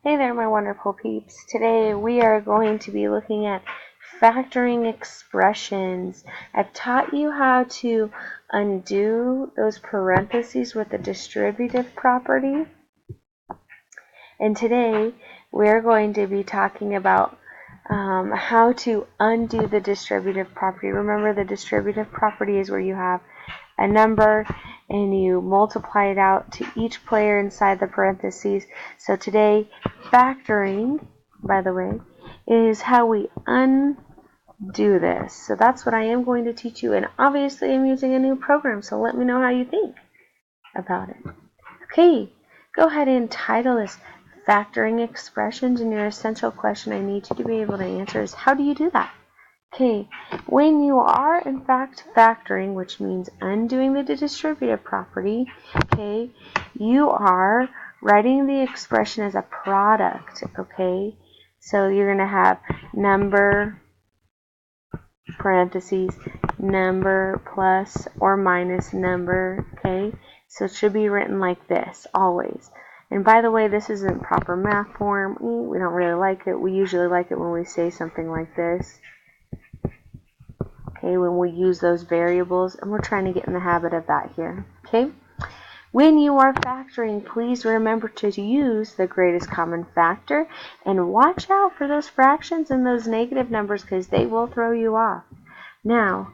Hey there, my wonderful peeps. Today we are going to be looking at factoring expressions. I've taught you how to undo those parentheses with the distributive property. And today we're going to be talking about how to undo the distributive property. Remember, the distributive property is where you have a number and you multiply it out to each player inside the parentheses. So today, factoring, by the way, is how we undo this. So that's what I am going to teach you, and obviously I'm using a new program, so let me know how you think about it. Okay, go ahead and title this Factoring Expressions, and your essential question I need you to be able to answer is, how do you do that? Okay, when you are in fact factoring, which means undoing the distributive property, okay, you are writing the expression as a product, okay? So you're going to have number, parentheses, number plus or minus number, okay? So it should be written like this, always. And by the way, this isn't proper math form. We don't really like it. We usually like it when we say something like this. Okay, when we use those variables, and we're trying to get in the habit of that here. Okay, when you are factoring, please remember to use the greatest common factor, and watch out for those fractions and those negative numbers because they will throw you off. Now,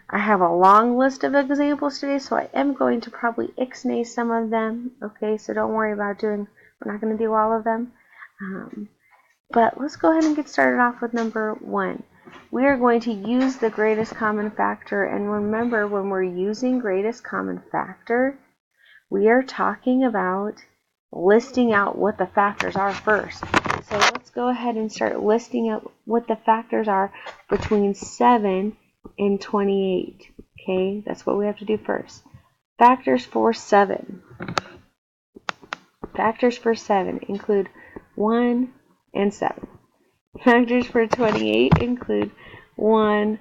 I have a long list of examples today, so I am going to probably ixnay some of them. Okay, so don't worry about we're not going to do all of them. But let's go ahead and get started off with number 1. We are going to use the greatest common factor, and remember, when we're using greatest common factor, we are talking about listing out what the factors are first. So let's go ahead and start listing out what the factors are between 7 and 28. Okay, that's what we have to do first. Factors for 7. Factors for 7 include 1 and 7. Factors for 28 include 1,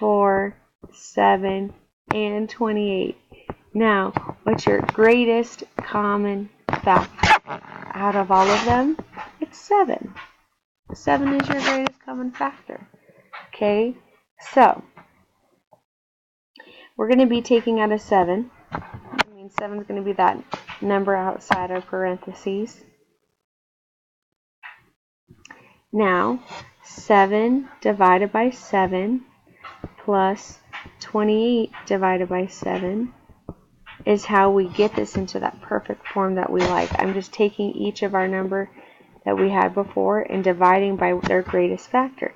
4, 7, and 28. Now, what's your greatest common factor? Out of all of them, it's 7. 7 is your greatest common factor. Okay, so we're going to be taking out a 7. I mean, 7 is going to be that number outside our parentheses. Now, 7 divided by 7 plus 28 divided by 7 is how we get this into that perfect form that we like. I'm just taking each of our number that we had before and dividing by their greatest factor.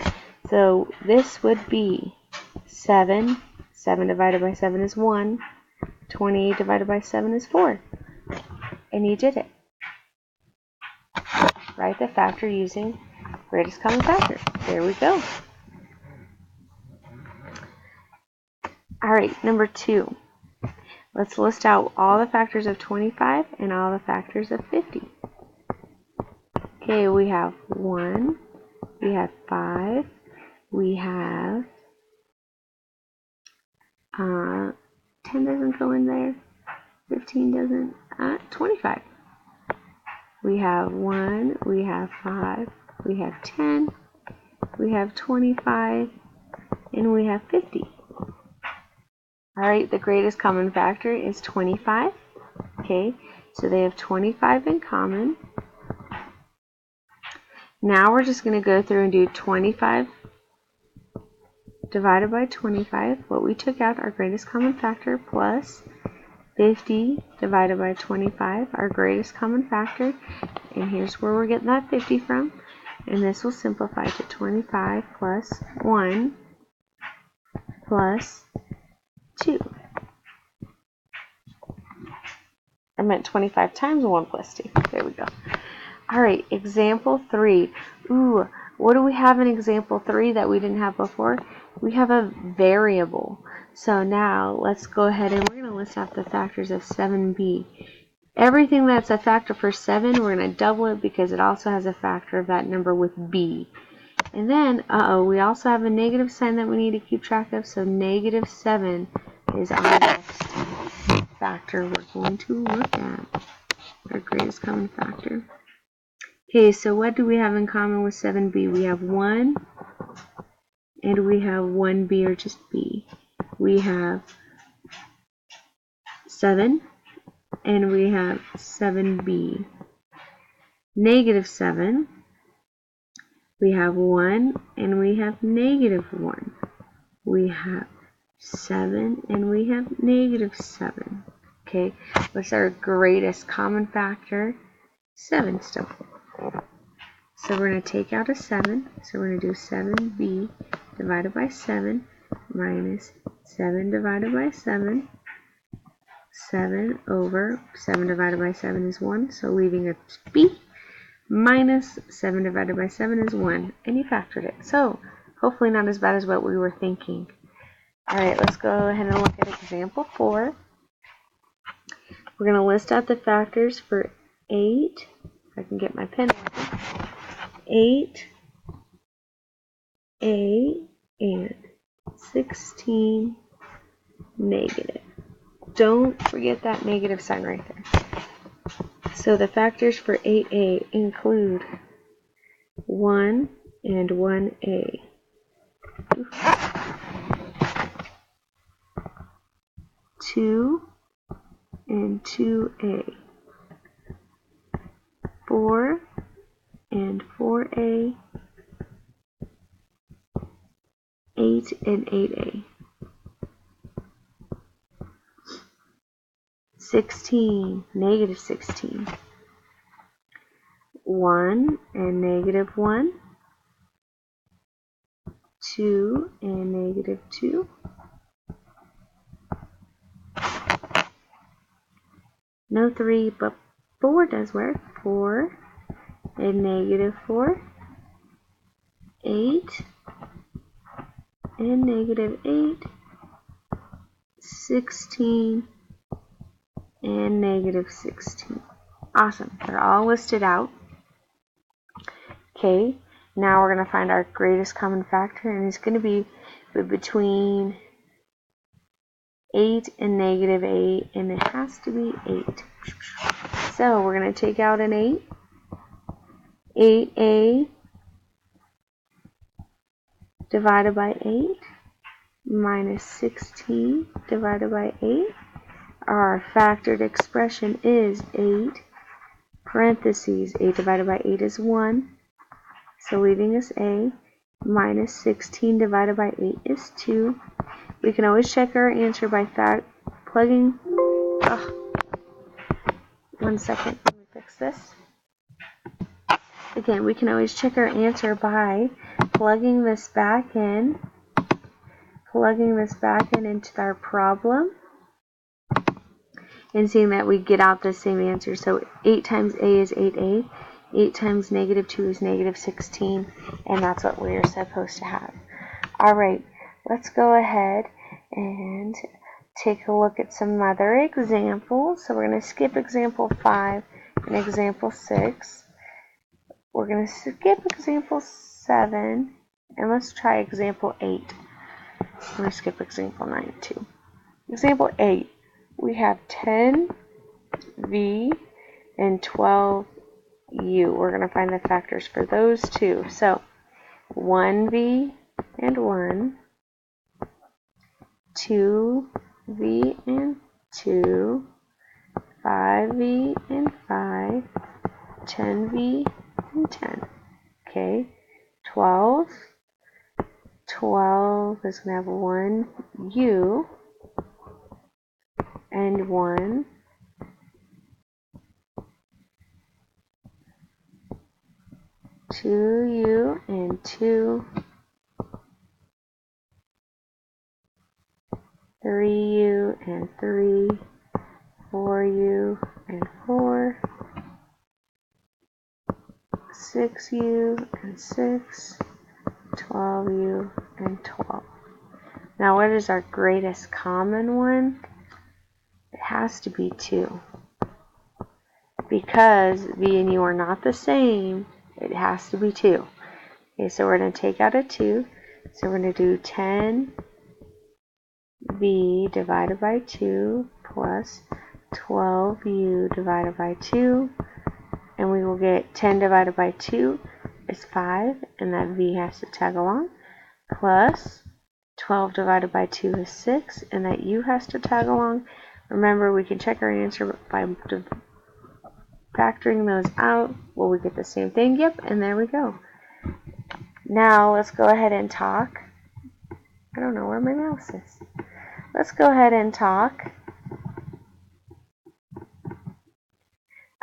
So this would be 7. 7 divided by 7 is 1. 28 divided by 7 is 4. And you did it. Write the factor using greatest common factor. There we go. Alright, number 2. Let's list out all the factors of 25 and all the factors of 50. Okay, we have 1, we have 5, we have 10 doesn't go in there, 15 doesn't, 25. We have 1, we have 5, we have 10, we have 25, and we have 50. Alright, the greatest common factor is 25. Okay, so they have 25 in common. Now we're just going to go through and do 25 divided by 25, what we took out, our greatest common factor, plus 50 divided by 25, our greatest common factor. And here's where we're getting that 50 from. And this will simplify to 25 plus 1 plus 2. I meant 25 times 1 plus 2. There we go. Alright, example 3. Ooh, what do we have in example 3 that we didn't have before? We have a variable. So now let's go ahead and we're going to list out the factors of 7b. Everything that's a factor for 7, we're going to double it because it also has a factor of that number with b. And then, we also have a negative sign that we need to keep track of, so negative 7 is our next factor we're going to look at, our greatest common factor. Okay, so what do we have in common with 7b? We have 1 and we have 1b, or just b. We have 7 and we have 7b. Negative 7, we have 1 and we have negative 1. We have 7 and we have negative 7. Okay, what's our greatest common factor? 7 still. So we're going to take out a 7. So we're going to do 7b divided by 7 minus 7 divided by 7. 7 over 7 divided by 7 is 1. So leaving a b minus 7 divided by 7 is 1. And you factored it. So hopefully not as bad as what we were thinking. Alright, let's go ahead and look at example 4. We're going to list out the factors for 8. If I can get my pen. 8, a, and 16, negative. Don't forget that negative sign right there. So the factors for 8a include 1 and 1a. 2 and 2a. 4 and 4a. 8 and 8a. 16, negative 16. 1 and negative 1. 2 and negative 2. No 3, but 4 does work. 4 and negative 4. 8 and negative 8. 16 and negative 16. Awesome. They're all listed out. Okay, now we're going to find our greatest common factor, and it's going to be between 8 and negative 8, and it has to be 8. So we're going to take out an 8. 8a divided by 8 minus 16 divided by 8. Our factored expression is 8, parentheses, 8 divided by 8 is 1, so leaving us a, minus 16 divided by 8 is 2. We can always check our answer by plugging, one second, let me fix this. Again, we can always check our answer by plugging this back in into our problem, and seeing that we get out the same answer. So 8 times a is 8a, 8 times negative 2 is negative 16, and that's what we're supposed to have. Alright, let's go ahead and take a look at some other examples. So we're going to skip example 5 and example 6. We're going to skip example 7, and let's try example 8. I'm going to skip example 9 too. Example 8. We have 10v and 12u. We're going to find the factors for those two. So 1v and 1, 2v and 2, 5v and 5, 10v and 10. Okay, 12 is going to have 1u and 1, 2u and 2, 3u and 3, 4u and 4, 6u and 6, 12u and 12. Now what is our greatest common one? It has to be 2. Because v and u are not the same, it has to be 2. Okay, so we're going to take out a 2. So we're going to do 10v divided by 2 plus 12u divided by 2. And we will get 10 divided by 2 is 5, and that v has to tag along, plus 12 divided by 2 is 6, and that u has to tag along. Remember, we can check our answer by factoring those out. Will we get the same thing? Yep, and there we go. Now let's go ahead and talk. I don't know where my mouse is. Let's go ahead and talk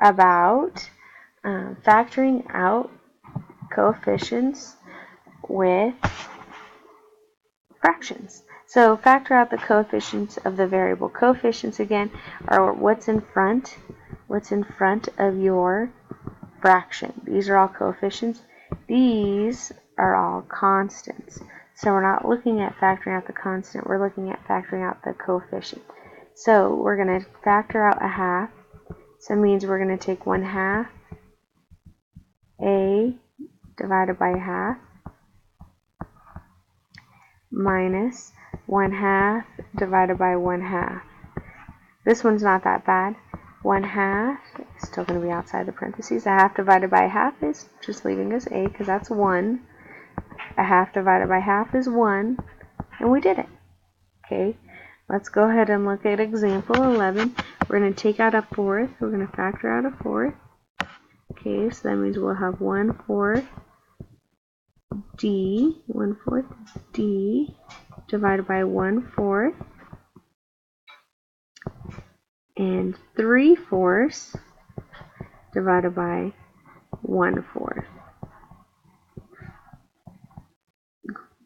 about factoring out coefficients with fractions. So factor out the coefficients of the variable. Coefficients again are what's in front of your fraction. These are all coefficients. These are all constants. So we're not looking at factoring out the constant, we're looking at factoring out the coefficient. So we're going to factor out a half. So it means we're going to take 1/2 a divided by half minus 1/2 divided by 1/2. This one's not that bad. 1/2 is still going to be outside the parentheses. A half divided by a half is just leaving us a because that's 1. A half divided by half is 1, and we did it. Okay, let's go ahead and look at example 11. We're going to take out a fourth. We're going to factor out a fourth. Okay, so that means we'll have 1/4 d, 1/4 d divided by 1/4, and 3/4 divided by 1/4.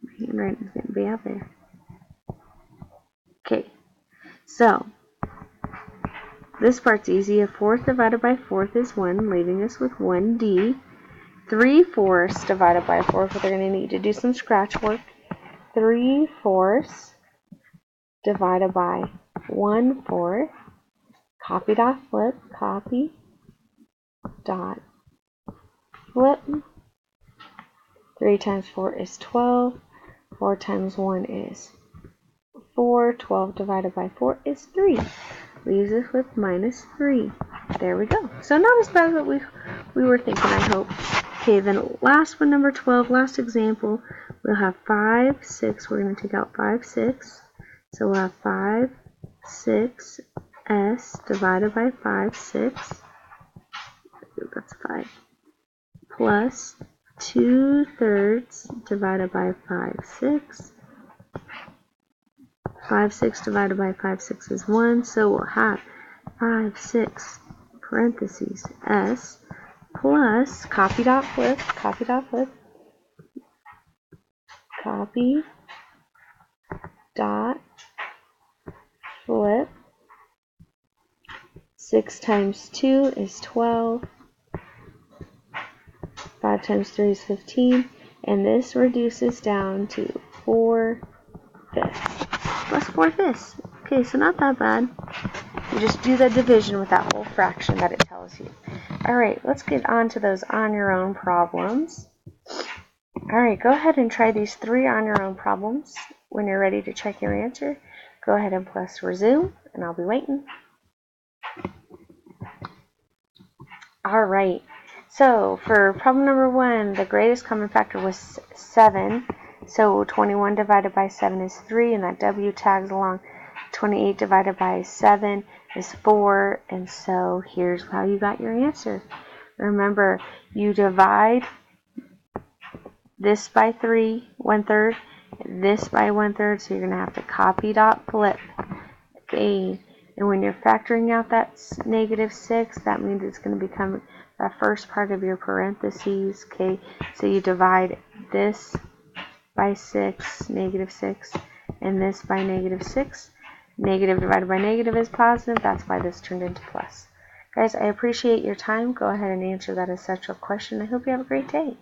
My handwriting's going to be out there. Okay, so this part's easy. A fourth divided by fourth is 1, leaving us with 1d. 3/4 divided by 4, but they're going to need to do some scratch work. 3/4 divided by 1/4. Copy dot flip. Copy dot flip. 3 times 4 is 12. 4 times 1 is 4. 12 divided by 4 is 3. Leaves us with minus 3. There we go. So not as bad as what we were thinking, I hope. Okay, then last one, number 12, last example, we'll have 5, 6. We're going to take out 5, 6. So we'll have 5, 6, s divided by 5, 6. That's 5. Plus 2/3 divided by 5, 6. 5, 6 divided by 5, 6 is 1. So we'll have 5, 6, parentheses, s, plus, copy dot flip, copy dot flip, copy dot flip. 6 times 2 is 12. 5 times 3 is 15. And this reduces down to 4/5. Plus 4/5. Okay, so not that bad. You just do the division with that whole fraction that it tells you. Alright, let's get on to those on your own problems. Alright, go ahead and try these 3 on your own problems. When you're ready to check your answer, go ahead and press resume, and I'll be waiting. Alright, so for problem number 1, the greatest common factor was 7. So 21 divided by 7 is 3, and that w tags along. 28 divided by 7 is 4, and so here's how you got your answer. Remember, you divide this by 3, 1/3, this by 1/3, so you're going to have to copy dot flip. Okay, and when you're factoring out that -6, that means it's going to become the first part of your parentheses. Okay, so you divide this by 6, -6, and this by -6. Negative divided by negative is positive. That's why this turned into plus. Guys, I appreciate your time. Go ahead and answer that essential question. I hope you have a great day.